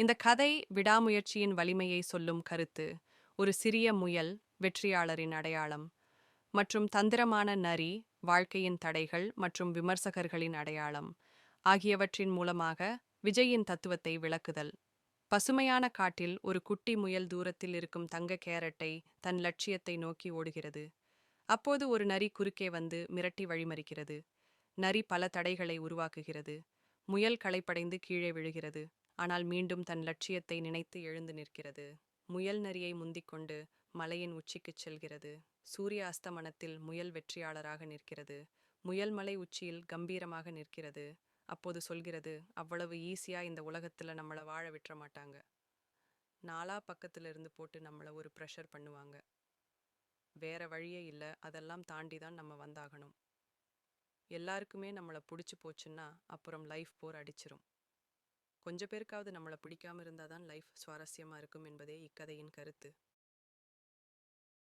இந்த கதை விடாமுயற்சியின் வலிமையை சொல்லும் கருத்து. ஒரு சிறிய முயல் வெற்றியாளரின் அடையாளம் மற்றும் தந்திரமான நரி வாழ்க்கையின் தடைகள் மற்றும் விமர்சகர்களின் அடையாளம் ஆகியவற்றின் மூலமாக விஜயின் தத்துவத்தை விளக்குதல். பசுமையான காட்டில் ஒரு குட்டி முயல் தூரத்தில் இருக்கும் தங்க கேரட்டை தன் லட்சியத்தை நோக்கி ஓடுகிறது. அப்போது ஒரு நரி குறுக்கே வந்து மிரட்டி வழிமறிக்கிறது. நரி பல தடைகளை உருவாக்குகிறது. முயல் களைப்படைந்து கீழே விழுகிறது. ஆனால் மீண்டும் தன் லட்சியத்தை நினைத்து எழுந்து நிற்கிறது. முயல் நரியை முந்திக்கொண்டு மலையின் உச்சிக்குச் செல்கிறது. சூரிய அஸ்தமனத்தில் முயல் வெற்றியாளராக நிற்கிறது. முயல் மலை உச்சியில் கம்பீரமாக நிற்கிறது. அப்போது சொல்கிறது, அவ்வளவு ஈஸியா இந்த உலகத்துல நம்மள வாழ விட்டுற மாட்டாங்க. நாலா பக்கத்துல இருந்து போட்டு நம்மள ஒரு ப்ரெஷர் பண்ணுவாங்க. வேற வழியே இல்ல, அதெல்லாம் தாண்டி தான் நம்ம வந்தாகணும். எல்லாருக்குமே நம்மள பிடிச்சு போச்சுன்னா அப்புறம் லைஃப் போர் அடிச்சிரும். கொஞ்ச பேருக்காவது நம்மள பிடிக்காம இருந்தாதான் லைஃப் சுவாரஸ்யமா இருக்கும் என்பதே இக்கதையின் கருத்து.